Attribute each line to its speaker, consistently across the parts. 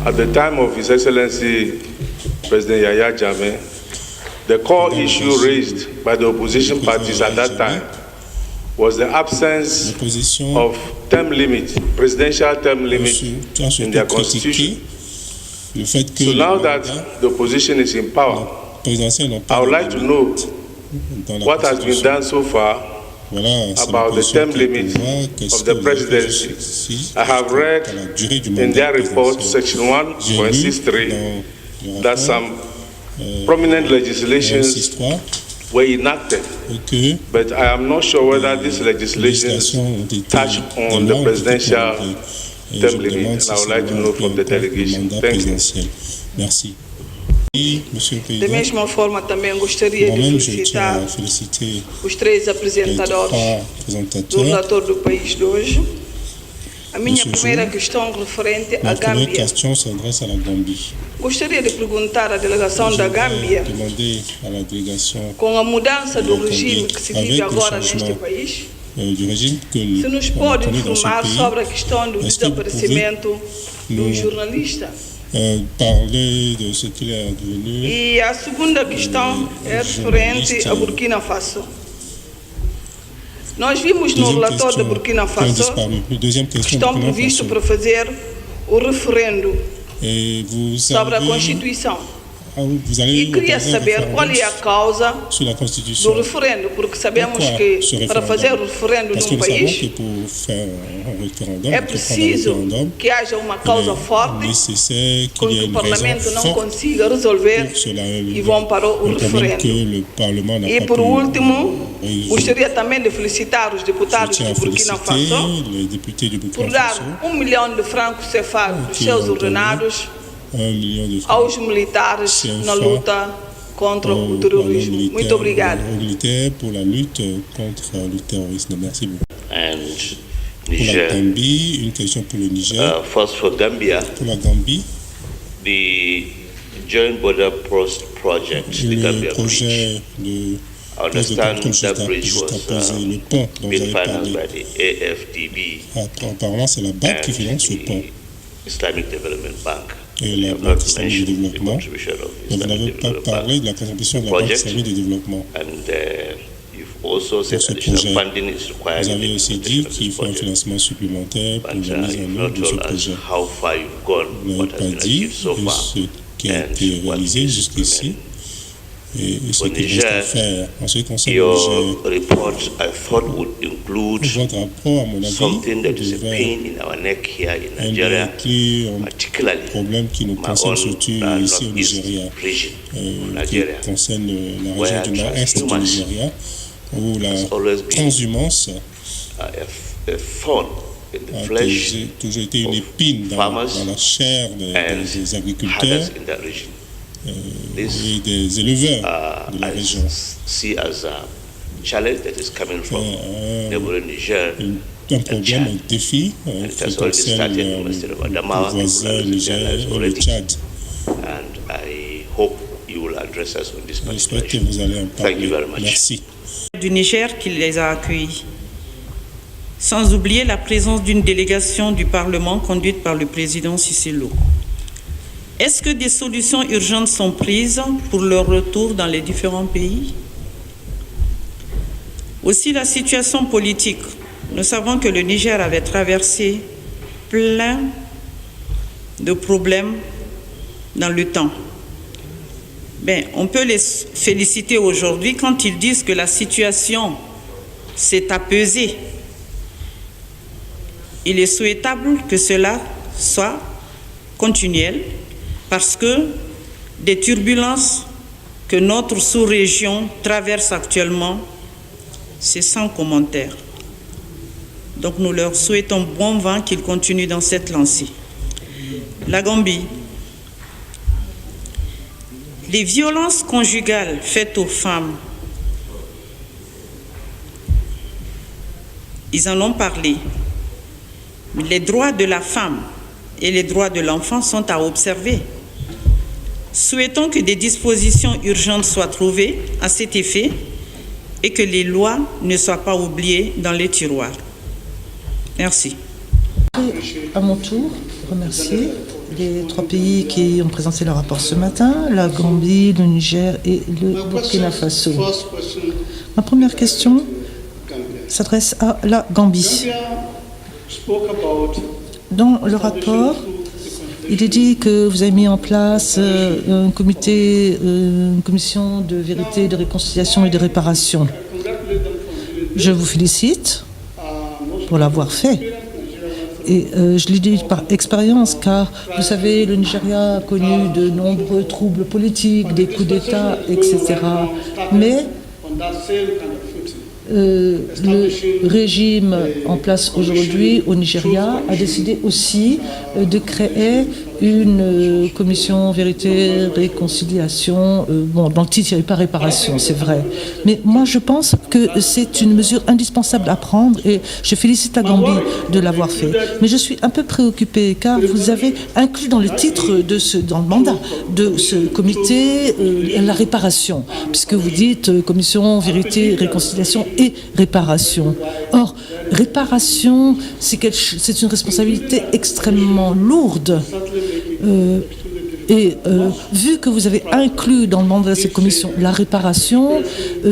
Speaker 1: At the time of His Excellency President Yahya Jammeh, the core issue raised by the opposition parties at that time was the absence of term limit, presidential term limit in their constitution. So now that the opposition is in power, I would like to know what has been done so far about the term limit of the presidency. I have read in their report, section 1.63, that some prominent legislations were enacted, but I am not sure whether these legislations touch on the presidential term limit, and I would like to know from the delegation. Thank you.
Speaker 2: Merci.
Speaker 3: Da mesma forma, também gostaria de felicitar os três apresentadores do relatório do país de hoje. A minha primeira questão referente à Gâmbia. Gostaria de perguntar à delegação da Gâmbia, com a mudança do regime que se vive agora neste país, se nos pode informar sobre a questão do desaparecimento do jornalista.
Speaker 2: Parler de ce qu'il est advenu.
Speaker 3: E a segunda questão é referente a Burkina Faso. Nós vimos no relatório da Burkina Faso que estão previstos para fazer o referendo sobre a Constituição. E queria saber qual é a causa do referendo, porque sabemos que para fazer o referendo num país é preciso que haja uma causa forte quando o Parlamento não consiga resolver e vão para o referendo. E por último, gostaria também de felicitar os deputados de Burkina Faso por dar 1 milhão de francos CFA dos seus ordenados aos militares na luta contra o terrorismo. Muito obrigado.
Speaker 2: Pour la lutte contre le terrorisme. Merci beaucoup.
Speaker 4: And
Speaker 2: Pour la
Speaker 4: Niger,
Speaker 2: Gambie, une question pour le Niger.
Speaker 4: first for Gambia,
Speaker 2: Pour la Gambie,
Speaker 4: the Joint Border Project, the
Speaker 2: le
Speaker 4: Gambia Bridge.
Speaker 2: projet de
Speaker 4: I
Speaker 2: pose de
Speaker 4: understand
Speaker 2: contrôle
Speaker 4: that bridge was
Speaker 2: juxtaposé, le pont dont vous
Speaker 4: being
Speaker 2: avez
Speaker 4: financed
Speaker 2: parlé.
Speaker 4: by the AFDB
Speaker 2: Apparemment, c'est la BAC qui
Speaker 4: and
Speaker 2: finance ce pont.
Speaker 4: the Islamic Development Bank.
Speaker 2: Et
Speaker 4: You
Speaker 2: la
Speaker 4: have
Speaker 2: Banque
Speaker 4: not
Speaker 2: islamique de
Speaker 4: mentioned the
Speaker 2: développement.
Speaker 4: contribution of
Speaker 2: Mais vous
Speaker 4: Islamic
Speaker 2: n'avez pas
Speaker 4: Development
Speaker 2: parlé
Speaker 4: Bank.
Speaker 2: de la contribution de la Banque
Speaker 4: Project.
Speaker 2: islamique de développement.
Speaker 4: And you've also said
Speaker 2: ce
Speaker 4: additional
Speaker 2: projet.
Speaker 4: funding is required
Speaker 2: Vous
Speaker 4: in the
Speaker 2: avez aussi dit
Speaker 4: implementation of
Speaker 2: qu'il
Speaker 4: this
Speaker 2: faut un
Speaker 4: project.
Speaker 2: financement supplémentaire pour
Speaker 4: But
Speaker 2: la mise
Speaker 4: you've
Speaker 2: en
Speaker 4: not
Speaker 2: œuvre de ce
Speaker 4: told us
Speaker 2: projet.
Speaker 4: how far you've gone,
Speaker 2: Vous n'avez
Speaker 4: what has
Speaker 2: pas
Speaker 4: been
Speaker 2: dit
Speaker 4: achieved so far,
Speaker 2: ce qui a
Speaker 4: and
Speaker 2: été
Speaker 4: what
Speaker 2: réalisé
Speaker 4: is
Speaker 2: jusqu'ici
Speaker 4: remaining.
Speaker 2: et ce
Speaker 4: Au
Speaker 2: qu'il reste à
Speaker 4: Niger,
Speaker 2: faire. En ce qui concerne le
Speaker 4: Your
Speaker 2: Niger,
Speaker 4: report, I thought, would include
Speaker 2: votre rapport, à mon avis,
Speaker 4: something that is a
Speaker 2: devait
Speaker 4: pain in our neck here in Nigeria,
Speaker 2: inclure un
Speaker 4: particularly
Speaker 2: problème qui nous
Speaker 4: my
Speaker 2: concerne
Speaker 4: own
Speaker 2: surtout ici au
Speaker 4: northeast
Speaker 2: Nigeria,
Speaker 4: region of
Speaker 2: qui
Speaker 4: Nigeria.
Speaker 2: concerne la région
Speaker 4: where
Speaker 2: du nord-est du
Speaker 4: transhumance
Speaker 2: Nigeria, où la
Speaker 4: has always been
Speaker 2: transhumance
Speaker 4: a thorn in the
Speaker 2: a
Speaker 4: flesh
Speaker 2: toujours été une
Speaker 4: of
Speaker 2: épine dans
Speaker 4: farmers
Speaker 2: la chair des
Speaker 4: and
Speaker 2: agriculteurs
Speaker 4: others in that region.
Speaker 2: et des éleveurs de la
Speaker 4: I
Speaker 2: région.
Speaker 4: see as a challenge that is coming from neighboring Niger.
Speaker 2: Un problème, un défi
Speaker 4: it
Speaker 2: qui
Speaker 4: has already
Speaker 2: concerne
Speaker 4: started in the state of Adamawa,
Speaker 2: le voisin Niger et le
Speaker 4: already.
Speaker 2: Tchad.
Speaker 4: And I hope you will address us on this
Speaker 2: J'espère
Speaker 4: particular
Speaker 2: que
Speaker 4: issue.
Speaker 2: vous allez en
Speaker 4: Thank you
Speaker 2: parler.
Speaker 4: very much.
Speaker 2: Merci.
Speaker 5: Du Niger qui les a accueillis. Sans oublier la présence d'une délégation du Parlement conduite par le président Cissé Lo. Est-ce que des solutions urgentes sont prises pour leur retour dans les différents pays? Aussi la situation politique. Nous savons que le Niger avait traversé plein de problèmes dans le temps. On peut les féliciter aujourd'hui quand ils disent que la situation s'est apaisée. Il est souhaitable que cela soit continuel parce que des turbulences que notre sous-région traverse actuellement, c'est sans commentaire. Donc nous leur souhaitons bon vent, qu'ils continuent dans cette lancée. La Gambie. Les violences conjugales faites aux femmes, ils en ont parlé. Les droits de la femme et les droits de l'enfant sont à observer. Souhaitons que des dispositions urgentes soient trouvées à cet effet et que les lois ne soient pas oubliées dans les tiroirs. Merci.
Speaker 6: À mon tour, vous remercier. Les 3 pays qui ont présenté leur rapport ce matin, la Gambie, le Niger et le Burkina Faso. Ma première question s'adresse à la Gambie. Dans le rapport, il est dit que vous avez mis en place une commission de vérité, de réconciliation et de réparation. Je vous félicite pour l'avoir fait. Et je l'ai dit par expérience, car vous savez, le Nigeria a connu de nombreux troubles politiques, des coups d'État, etc. Mais le régime en place aujourd'hui au Nigeria a décidé aussi de créer une commission vérité, réconciliation. Bon, dans le titre, il n'y avait pas réparation, c'est vrai. Mais moi, je pense que c'est une mesure indispensable à prendre et je félicite la Gambie de l'avoir fait. Mais je suis un peu préoccupée car vous avez inclus dans le titre, dans le mandat de ce comité, la réparation, puisque vous dites commission vérité, réconciliation et réparation. Or, réparation, c'est une responsabilité extrêmement lourde. Vu que vous avez inclus dans le mandat de cette commission la réparation,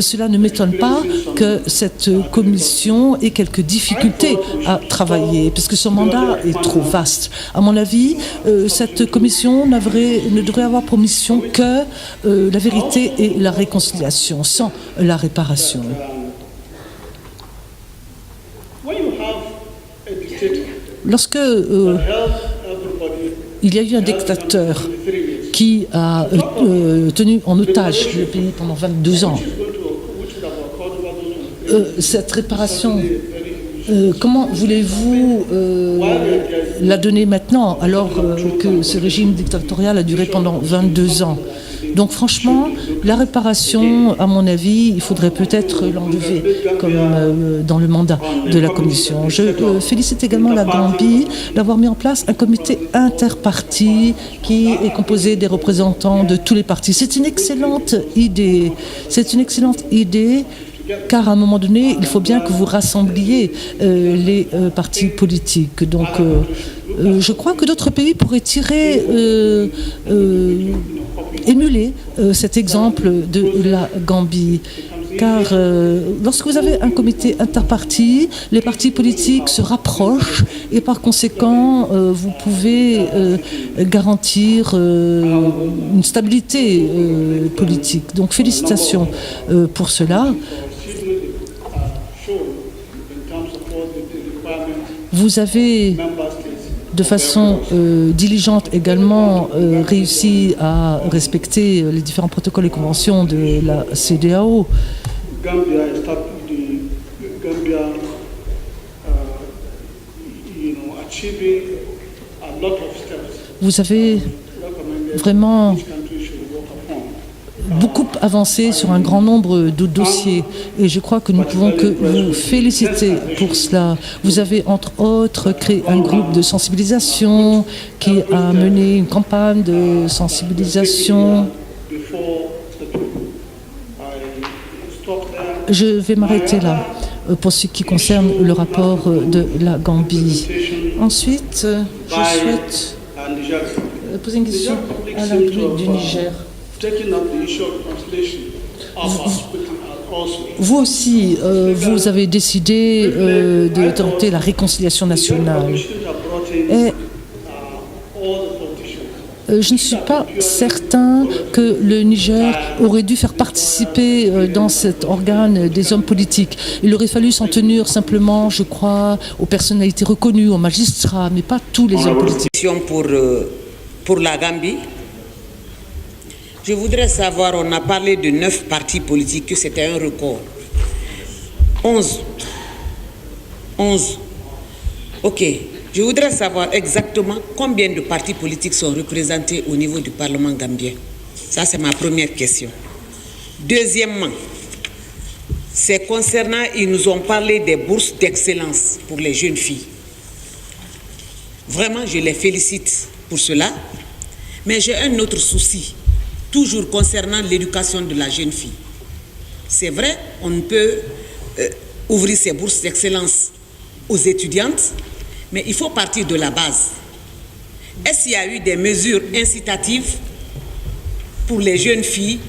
Speaker 6: cela ne m'étonne pas que cette commission ait quelques difficultés à travailler, parce que son mandat est trop vaste. À mon avis, cette commission ne devrait avoir pour mission que la vérité et la réconciliation, sans la réparation. Lorsque il y a eu un dictateur qui a tenu en otage le pays pendant 22 ans, cette réparation, comment voulez-vous la donner maintenant alors que ce régime dictatorial a duré pendant 22 ans ? Donc franchement, la réparation, à mon avis, il faudrait peut-être l'enlever comme dans le mandat de la Commission. Je félicite également la Gambie d'avoir mis en place un comité interparti qui est composé des représentants de tous les partis. C'est une excellente idée. C'est une excellente idée. Car à un moment donné, il faut bien que vous rassembliez les partis politiques. Donc, je crois que d'autres pays pourraient émuler cet exemple de la Gambie. Car lorsque vous avez un comité interparti, les partis politiques se rapprochent et par conséquent, vous pouvez garantir une stabilité politique. Donc, félicitations pour cela. Vous avez, de façon diligente également, réussi à respecter les différents protocoles et conventions de la CEDEAO. Vous avez vraiment beaucoup avancé sur un grand nombre de dossiers et je crois que nous pouvons que vous féliciter pour cela. Vous avez entre autres créé un groupe de sensibilisation qui a mené une campagne de sensibilisation. Je vais m'arrêter là pour ce qui concerne le rapport de la Gambie. Ensuite, je souhaite poser une question à la République du Niger. Vous aussi, vous avez décidé de tenter la réconciliation nationale. Et je ne suis pas certain que le Niger aurait dû faire participer dans cet organe des hommes politiques. Il aurait fallu s'en tenir simplement, je crois, aux personnalités reconnues, aux magistrats, mais pas tous les hommes politiques.
Speaker 7: Pour la Gambie, je voudrais savoir, on a parlé de 9 partis politiques, que c'était un record. 11. Ok. Je voudrais savoir exactement combien de partis politiques sont représentés au niveau du Parlement gambien. Ça, c'est ma première question. Deuxièmement, c'est concernant, ils nous ont parlé des bourses d'excellence pour les jeunes filles. Vraiment, je les félicite pour cela. Mais j'ai un autre souci, toujours concernant l'éducation de la jeune fille. C'est vrai, on peut ouvrir ces bourses d'excellence aux étudiantes, mais il faut partir de la base. Est-ce qu'il y a eu des mesures incitatives pour les jeunes filles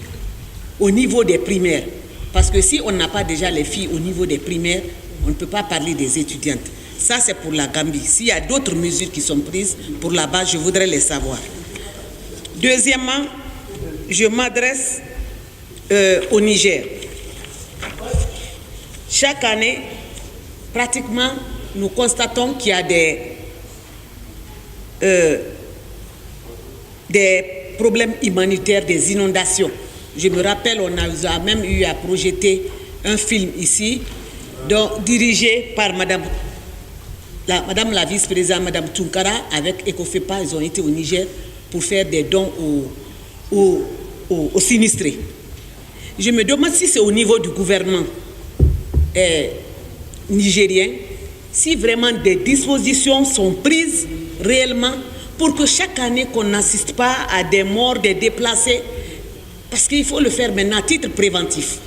Speaker 7: au niveau des primaires? Parce que si on n'a pas déjà les filles au niveau des primaires, on ne peut pas parler des étudiantes. Ça, c'est pour la Gambie. S'il y a d'autres mesures qui sont prises pour là-bas, je voudrais les savoir. Deuxièmement, je m'adresse au Niger. Chaque année, pratiquement, nous constatons qu'il y a des problèmes humanitaires, des inondations. Je me rappelle, on a même eu à projeter un film ici, dirigé par Madame la vice-présidente, Madame Tunkara, avec Ecofepa. Ils ont été au Niger pour faire des dons aux sinistrés. Je me demande si c'est au niveau du gouvernement nigérien, si vraiment des dispositions sont prises réellement pour que chaque année qu'on n'assiste pas à des morts, des déplacés, parce qu'il faut le faire maintenant à titre préventif.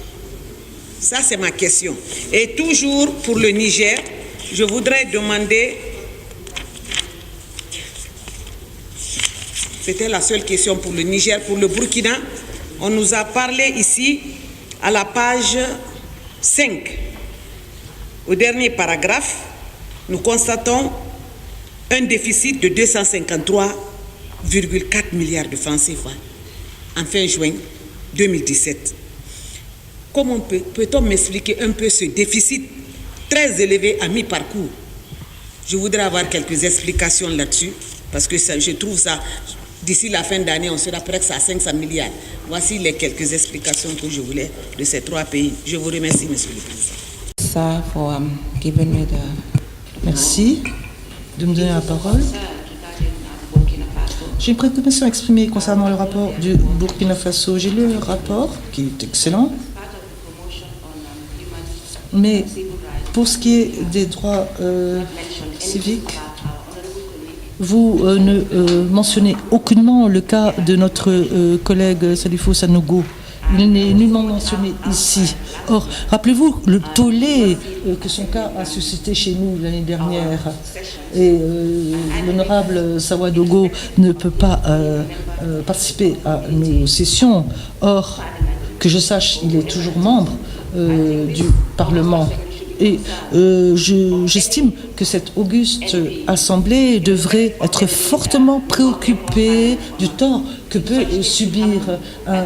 Speaker 7: Ça, c'est ma question. Et toujours pour le Niger, je voudrais demander, c'était la seule question pour le Niger, pour le Burkina, on nous a parlé ici à la page 5. Au dernier paragraphe, nous constatons un déficit de 253,4 milliards de francs CFA en fin juin 2017. Comment peut-on m'expliquer un peu ce déficit très élevé à mi-parcours? Je voudrais avoir quelques explications là-dessus, parce que je trouve ça, d'ici la fin d'année, on sera presque à 500 milliards. Voici les quelques explications que je voulais de ces trois pays. Je vous remercie, Monsieur le Président.
Speaker 6: Merci de me donner la parole. J'ai une préoccupation exprimée concernant le rapport du Burkina Faso. J'ai lu le rapport, qui est excellent, mais pour ce qui est des droits civiques, vous ne mentionnez aucunement le cas de notre collègue Salifou Sanogo. Il n'est nullement mentionné ici. Or, rappelez-vous le tollé que son cas a suscité chez nous l'année dernière. Et l'honorable Sawadogo ne peut pas participer à nos sessions. Or, que je sache, il est toujours membre du Parlement. Et j'estime que cette auguste assemblée devrait être fortement préoccupée du tort que peut subir un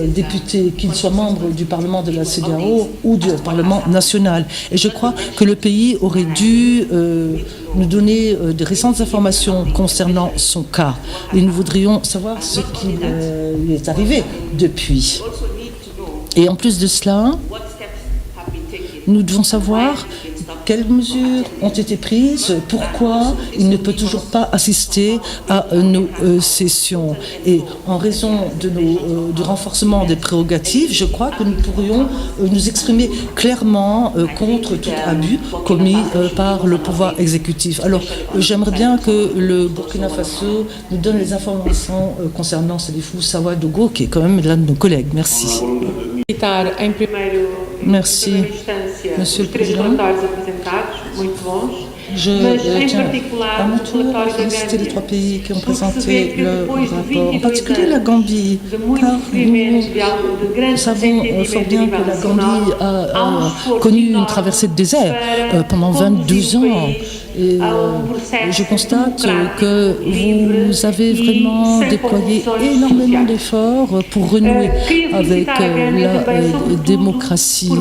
Speaker 6: député, qu'il soit membre du Parlement de la CEDEAO ou du Parlement national. Et je crois que le pays aurait dû nous donner de récentes informations concernant son cas. Et nous voudrions savoir ce qui lui est arrivé depuis. Et en plus de cela, nous devons savoir quelles mesures ont été prises, pourquoi il ne peut toujours pas assister à nos sessions. Et en raison de du renforcement des prérogatives, je crois que nous pourrions nous exprimer clairement contre tout abus commis par le pouvoir exécutif. Alors, j'aimerais bien que le Burkina Faso nous donne les informations concernant Salifou Sawadogo, qui est quand même l'un de nos collègues. Merci. Merci, Monsieur le Président. Je tiens à mon tour à féliciter les trois pays qui ont présenté le rapport, en particulier la Gambie, car nous savons fort bien que la Gambie a connu une traversée de désert pendant 22 ans. Et je constate que vous avez vraiment déployé énormément d'efforts pour renouer avec la démocratie.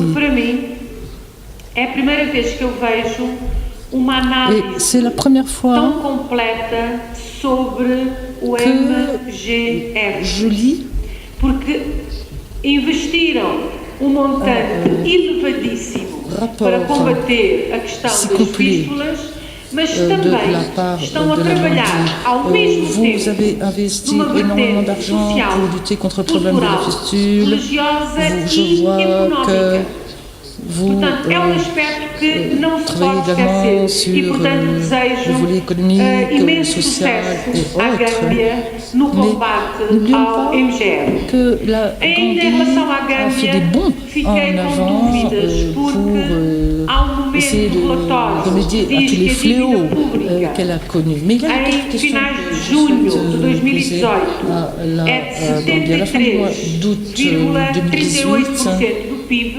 Speaker 6: Et c'est la première fois que je lis rapport si complet de la part de la Gambie. Vous avez investi énormément d'argent pour lutter contre le problème de la fistule. Je vois que vous travaillez également sur le volet économique, social et autres. Mais n'oublions pas que la Gambie a fait des bons en avant pour essayer de remédier à tous les fléaux qu'elle a connus. Mais il y a une autre question que je souhaite poser à la Gambie. À la fin du mois d'août 2018,
Speaker 8: do PIB,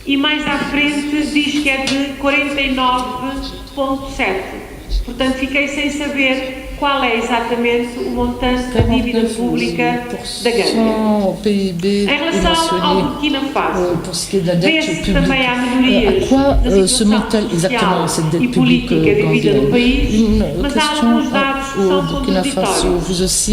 Speaker 8: e mais à frente diz que é de 49,7. Portanto, fiquei sem saber qual é exatamente o montante da dívida pública da Gâmbia. Em relação ao Burkina Faso, vê-se também há melhorias na situação social e política da vida do país, mas há alguns dados que são contraditórios.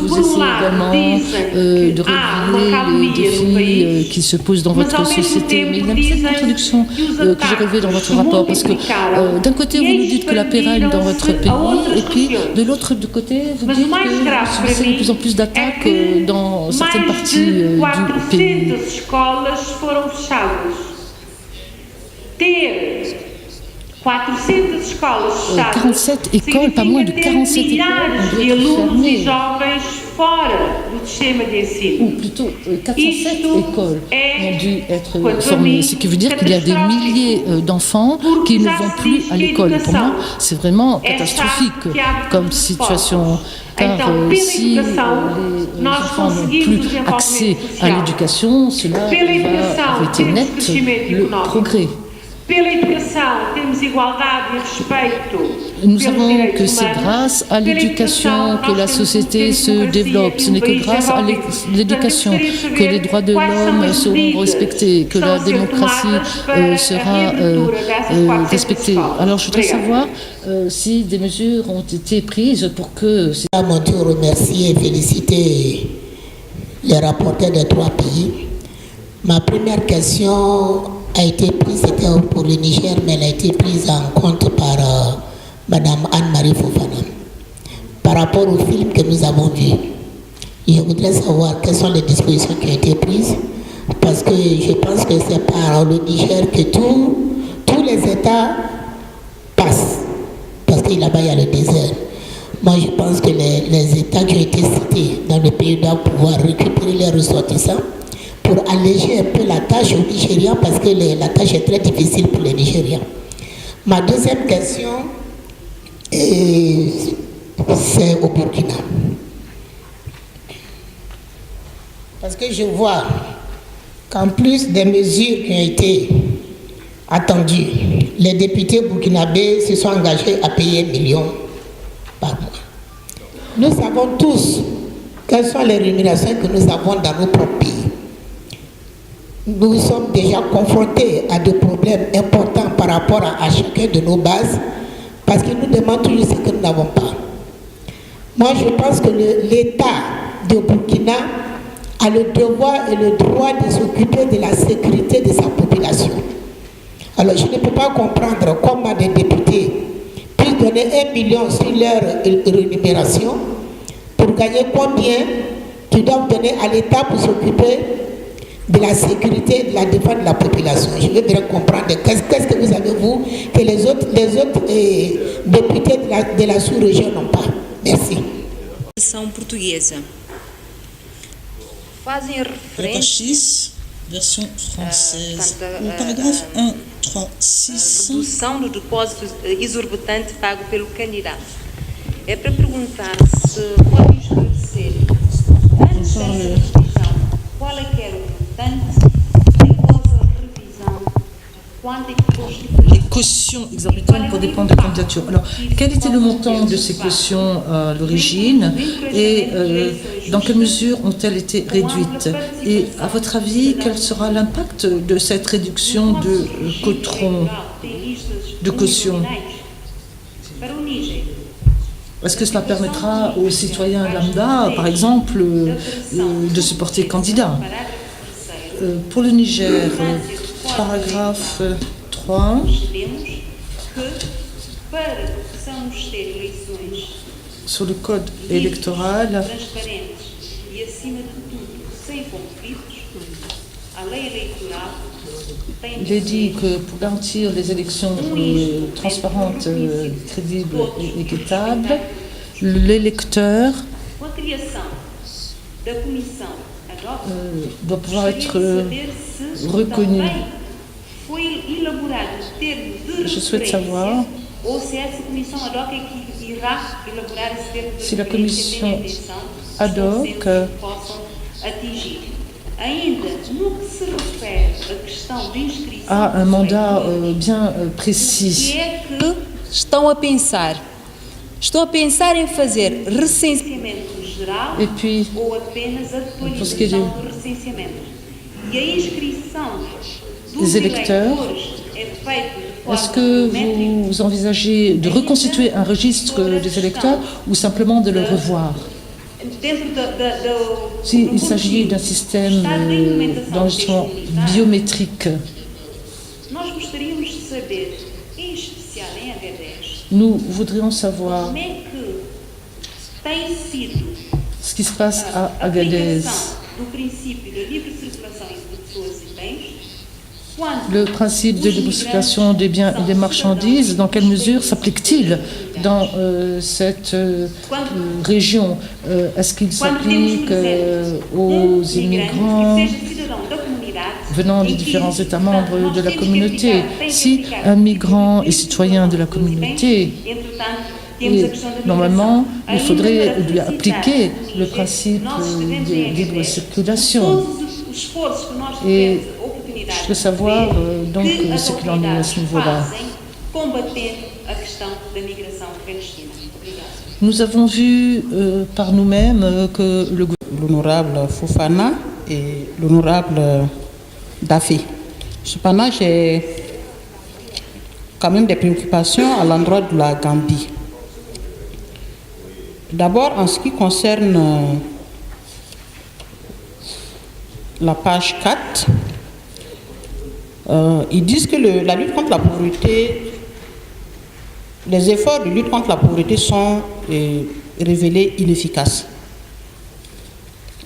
Speaker 8: Por um lado, dizem que há uma calmia no país,
Speaker 6: qui se posent dans votre société. Mais il y a une petite contradiction que j'ai relevée dans votre rapport, parce que d'un côté, vous nous dites que la paix règne dans votre pays, et puis de l'autre côté, vous dites que c'est de plus en plus d'attaques dans certaines parties du pays.
Speaker 8: 400 escolas foram fechadas. Ter 400 escolas fechadas
Speaker 6: 47 écoles, pas moins de 47
Speaker 8: milhares de alunos e jovens fora do sistema de ensino.
Speaker 6: Ou plutôt 407 écoles ont dû être formées, ce qui veut dire qu'il y a des milliers d'enfants qui ne vont plus à l'école. Pour moi, c'est vraiment catastrophique comme situation. Car si les enfants n'ont plus accès à l'éducation, cela va arrêter net le progrès. Nous savons que c'est grâce à l'éducation que la société se développe. Ce n'est que grâce à l'éducation que les droits de l'homme seront respectés, que la démocratie sera respectée. Alors je voudrais savoir si des mesures ont été prises pour que...
Speaker 9: À mon tour, remercier et féliciter les rapporteurs des 3 pays. Ma première question a été prise, c'était pour le Niger, mais elle a été prise en compte par Mme Anne-Marie Fofana. Par rapport au film que nous avons vu, je voudrais savoir quelles sont les dispositions qui ont été prises, parce que je pense que c'est par le Niger que tous les États passent, parce que là-bas il y a le désert. Moi je pense que les États qui ont été cités dans le pays doivent pouvoir récupérer les ressortissants pour alléger un peu la tâche aux Nigérians, parce que la tâche est très difficile pour les Nigérians. Ma deuxième question, c'est au Burkina. Parce que je vois qu'en plus des mesures qui ont été attendues, les députés burkinabés se sont engagés à payer 1 million par mois. Nous savons tous quelles sont les rémunérations que nous avons dans nos propres pays. Nous sommes déjà confrontés à des problèmes importants par rapport à chacun de nos bases, parce qu'ils nous demandent toujours ce que nous n'avons pas. Moi, je pense que l'État de Burkina a le devoir et le droit de s'occuper de la sécurité de sa population. Alors, je ne peux pas comprendre comment des députés puissent donner 1 million sur leur rémunération pour gagner combien qu'ils doivent donner à l'État pour s'occuper de la sécurité et de la défense de la population. Je veux bien comprendre qu'est-ce que vous avez, vous, que les autres députés de la sous-région n'ont pas. Merci.
Speaker 10: Portuguesa.
Speaker 11: Fazem referência
Speaker 2: version française. O parágrafo 136.
Speaker 11: Redução do depósito exorbitante pago pelo candidato. É para perguntar se podem esclarecer, antes dessa revisão, qual é que era o montante, em qual a revisão, quanto é que foi
Speaker 6: les cautions exorbitantes pour des plans de candidature. Alors, quel était le montant de ces cautions à l'origine et dans quelle mesure ont-elles été réduites? Et à votre avis, quel sera l'impact de cette réduction de caution? Est-ce que cela permettra aux citoyens lambda, par exemple, de se porter candidat? Pour le Niger, paragraphe 3. Sur le code électoral, il est dit que pour garantir les élections transparentes, crédibles et équitables, l'électeur doit pouvoir être reconnu. Je souhaite savoir si la commission ad hoc a un mandat bien précis.
Speaker 11: Estão a pensar em fazer recenseamento geral ou apenas a atualização do recenseamento? E a inscrição dos eleitores é feita de forma
Speaker 6: Est-ce que vous envisagez de reconstituer un registre des électeurs ou simplement de le revoir? S'il s'agit d'un système d'enregistrement biométrique, nous voudrions savoir ce qui se passe à Agadez. Le principe de libre circulation des biens et des marchandises, dans quelle mesure s'applique-t-il dans cette région? Est-ce qu'il s'applique aux immigrants venant des différents États membres de la communauté? Si un migrant est citoyen de la communauté, normalement, il faudrait lui appliquer le principe de libre circulation. Et je veux savoir donc ce qu'il en est à ce niveau-là. Nous avons vu par nous-mêmes que
Speaker 12: l'honorable Fofana et l'honorable Daffy. Cependant, j'ai quand même des préoccupations à l'endroit de la Gambie. D'abord, en ce qui concerne la page 4, ils disent que la lutte contre la pauvreté, les efforts de lutte contre la pauvreté sont révélés inefficaces.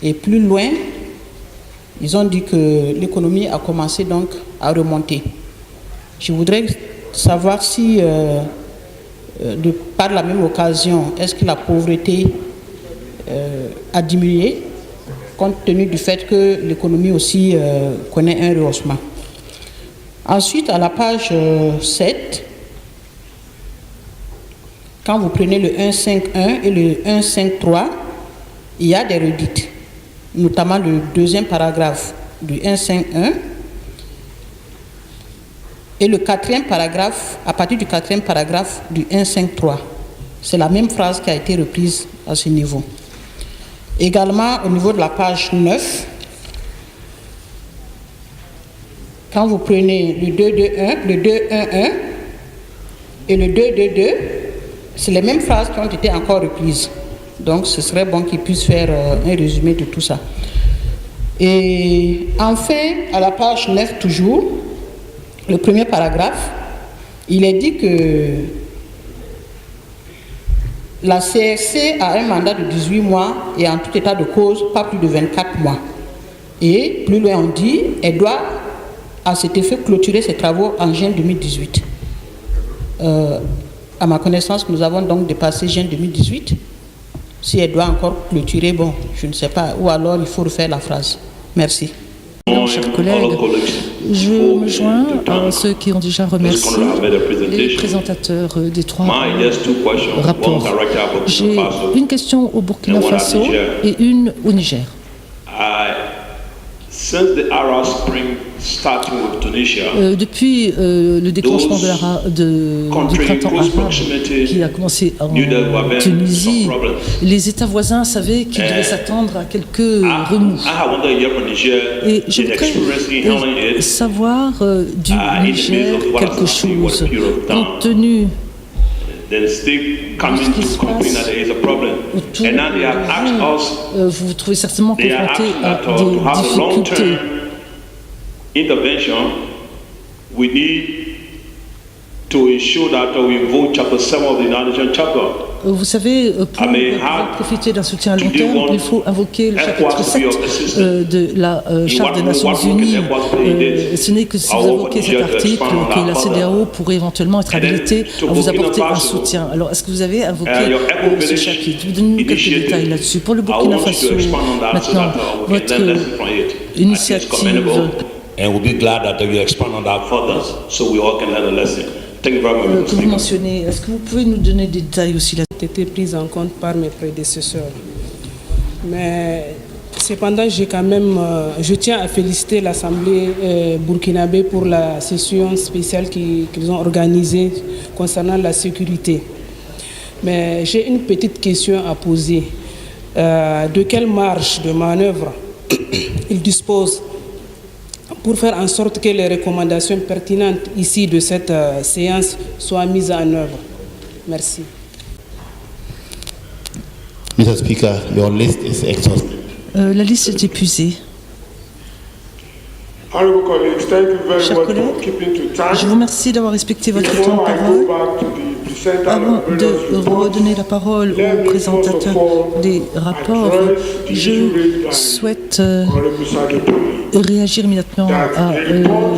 Speaker 12: Et plus loin, ils ont dit que l'économie a commencé donc à remonter. Je voudrais savoir si, par la même occasion, est-ce que la pauvreté a diminué, compte tenu du fait que l'économie aussi connaît un rehaussement. Ensuite, à la page 7, quand vous prenez le 1.5.1 et le 1.5.3, il y a des redites, notamment le deuxième paragraphe du 1.5.1 et le quatrième paragraphe, à partir du quatrième paragraphe du 1.5.3. C'est la même phrase qui a été reprise à ce niveau. Également, au niveau de la page 9, quand vous prenez le 2.2.1, le 2.1.1 et le 2.2.2, c'est les mêmes phrases qui ont été encore reprises. Donc, ce serait bon qu'ils puissent faire un résumé de tout ça. Et enfin, à la page 9 toujours, le premier paragraphe, il est dit que la CRC a un mandat de 18 mois et en tout état de cause, pas plus de 24 mois. Et plus loin, on dit, elle doit à cet effet clôturer ses travaux en juin 2018. À ma connaissance, nous avons donc dépassé juin 2018. Si elle doit encore clôturer, bon, je ne sais pas, ou alors il faut refaire la phrase. Merci.
Speaker 6: Non, chers collègues, je me joins à ceux qui ont déjà remercié les présentateurs des trois rapports. J'ai une question au Burkina Faso et une au Niger. Depuis le déclenchement du printemps arabe qui a commencé en Tunisie, les États voisins savaient qu'ils devaient s'attendre à quelques remous. Et je voudrais savoir du Niger quelque chose, compte tenu de ce qui se passe autour de vous. Vous trouvez certainement confronté à des difficultés.
Speaker 1: Intervention, we need to ensure that we vote Chapter 7 of the United Nations Charter.
Speaker 6: Vous savez, pour profiter d'un soutien à long terme, il faut invoquer le chapitre 7 de la Charte des Nations Unies. Ce n'est que si vous invoquez cet article que la CEDEAO pourrait éventuellement être habilitée à vous apporter un soutien. Alors, est-ce que vous avez invoqué ce chapitre? Donnez-nous quelques détails là-dessus. Pour le Burkina Faso, maintenant, votre initiative...
Speaker 13: And we'll be glad that you expand on that further so we all can learn a lesson.
Speaker 6: que vous mentionnez. Est-ce que vous pouvez nous donner des détails aussi là?
Speaker 13: A été prise en compte par mes prédécesseurs. Mais cependant, je tiens à féliciter l'Assemblée burkinabé pour la session spéciale qu'ils ont organisée concernant la sécurité. Mais j'ai une petite question à poser. De quelle marge de manœuvre ils disposent pour faire en sorte que les recommandations pertinentes ici de cette séance soient mises en œuvre? Merci.
Speaker 14: Mr. Speaker, your list is exhausted.
Speaker 6: La liste est épuisée. Chers collègues, je vous remercie d'avoir respecté votre temps de parole. Avant de redonner la parole au présentateur des rapports, je souhaite réagir immédiatement à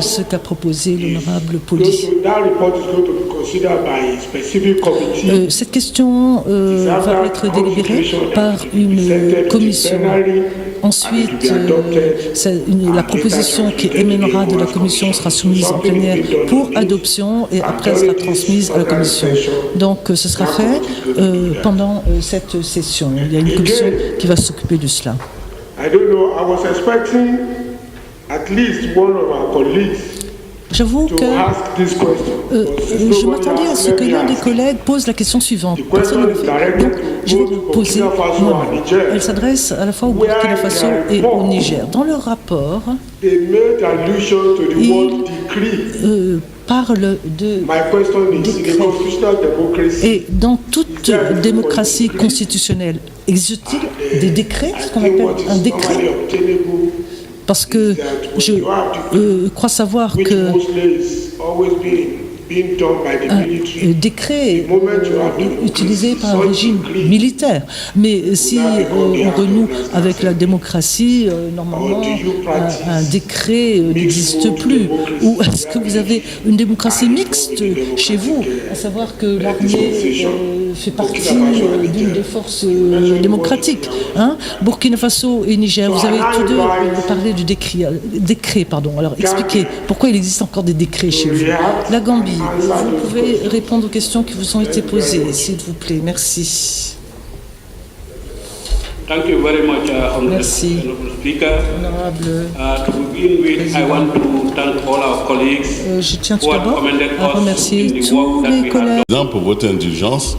Speaker 6: ce qu'a proposé l'honorable Poli. Cette question va être délibérée par une commission. Ensuite, la proposition qui émanera de la commission sera soumise en plénière pour adoption et après elle sera transmise à la commission. Donc ce sera fait pendant cette session. Il y a une commission qui va s'occuper de cela. J'avoue que je m'attendais à ce que l'un des collègues pose la question suivante. Personne ne le fait. Donc, je vais la poser moi. Elle s'adresse à la fois au Burkina Faso et au Niger. Dans leur rapport, ils parlent de décrets. Et dans toute démocratie constitutionnelle, existe-t-il des décrets, ce qu'on appelle un décret? Parce que je crois savoir que un décret utilisé par un régime militaire. Mais si on renoue avec la démocratie, normalement, un décret n'existe plus. Ou est-ce que vous avez une démocratie mixte chez vous, à savoir que l'armée fait partie d'une des forces démocratiques, hein? Burkina Faso et Niger, vous avez tous deux parlé du décret. Alors expliquez pourquoi il existe encore des décrets chez vous. La Gambie, vous pouvez répondre aux questions qui vous ont été posées, s'il vous plaît. Merci.
Speaker 15: Thank you very much,
Speaker 6: Merci.
Speaker 15: Honorable Speaker.
Speaker 6: Honorable
Speaker 15: To begin with, I want to thank all our colleagues
Speaker 6: je tiens tout d'abord à remercier tous les collègues.
Speaker 16: Pour votre indulgence,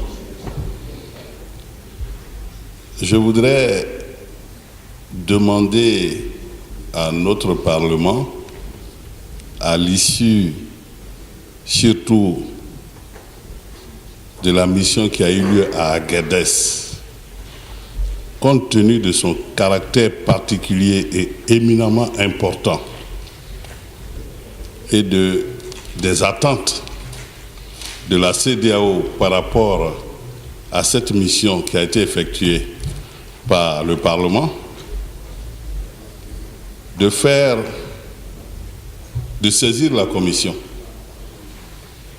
Speaker 16: je voudrais demander à notre Parlement, à l'issue surtout de la mission qui a eu lieu à Agadez, compte tenu de son caractère particulier et éminemment important et des attentes de la CEDEAO par rapport à cette mission qui a été effectuée par le Parlement, de saisir la Commission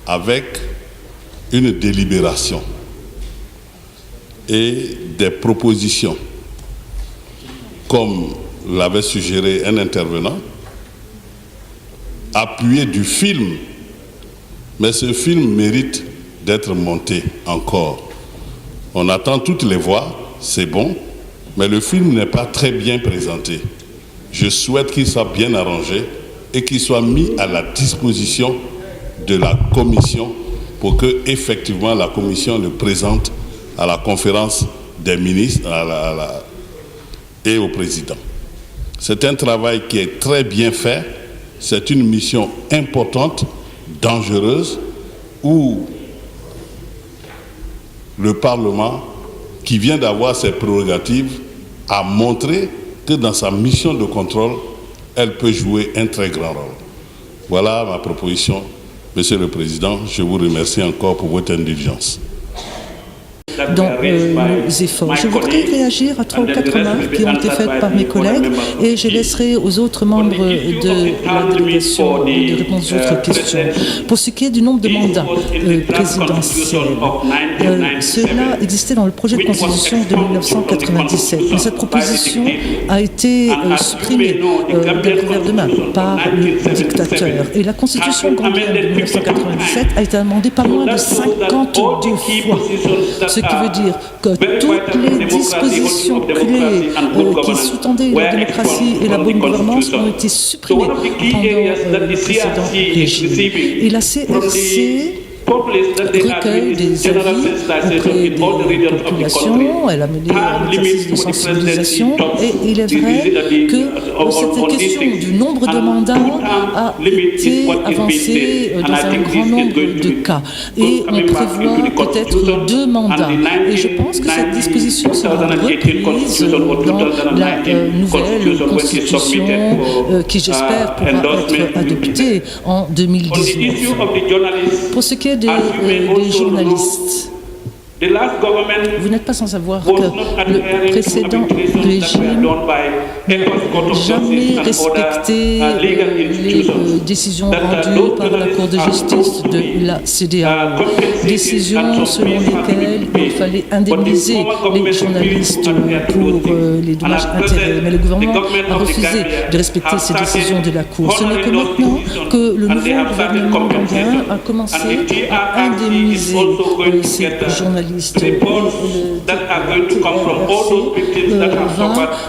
Speaker 16: avec une délibération et des propositions, comme l'avait suggéré un intervenant, appuyé du film, mais ce film mérite d'être monté encore. On attend toutes les voix, c'est bon, mais le film n'est pas très bien présenté. Je souhaite qu'il soit bien arrangé et qu'il soit mis à la disposition de la Commission pour que, effectivement, la Commission le présente à la conférence des ministres et au président. C'est un travail qui est très bien fait. C'est une mission importante, dangereuse, où le Parlement, qui vient d'avoir ses prérogatives, a montré que dans sa mission de contrôle, elle peut jouer un très grand rôle. Voilà ma proposition. Monsieur le Président, je vous remercie encore pour votre indulgence.
Speaker 6: dans nos efforts. Je voudrais réagir à 3 ou 4 remarques qui ont été faites par mes collègues et je laisserai aux autres membres de la délégation de répondre aux autres questions. Pour ce qui est du nombre de mandats présidentiels, cela existait dans le projet de constitution de 1997. Mais cette proposition a été supprimée d'un revers de main par le dictateur. Et la constitution gambienne de 1997 a été amendée pas moins de 52 fois. Ce qui veut dire que toutes les dispositions clés qui sous-tendaient la démocratie et la bonne gouvernance ont été supprimées pendant le précédent régime. Et la CRC recueille des avis auprès des populations, elle a mené un exercice de sensibilisation et il est vrai que cette question du nombre de mandats a été avancée dans un grand nombre de cas et on prévoit peut-être 2 mandats et je pense que cette disposition sera reprise dans la nouvelle constitution qui j'espère pourra être adoptée en 2019. Pour ce qui est des journalistes, vous n'êtes pas sans savoir que le précédent régime n'a jamais respecté les décisions rendues par la Cour de justice de la CEDEAO. Décisions selon lesquelles il fallait indemniser les journalistes pour les dommages intérêts. Mais le gouvernement a refusé de respecter ces décisions de la Cour. Ce n'est que maintenant que le nouveau gouvernement gambien a commencé à indemniser ces journalistes. Va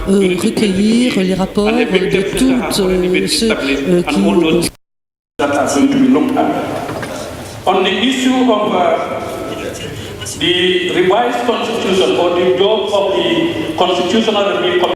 Speaker 6: recueillir les rapports de toutes ceux qui...
Speaker 15: On the issue of the revised constitution or the job of the Constitutional Review Committee.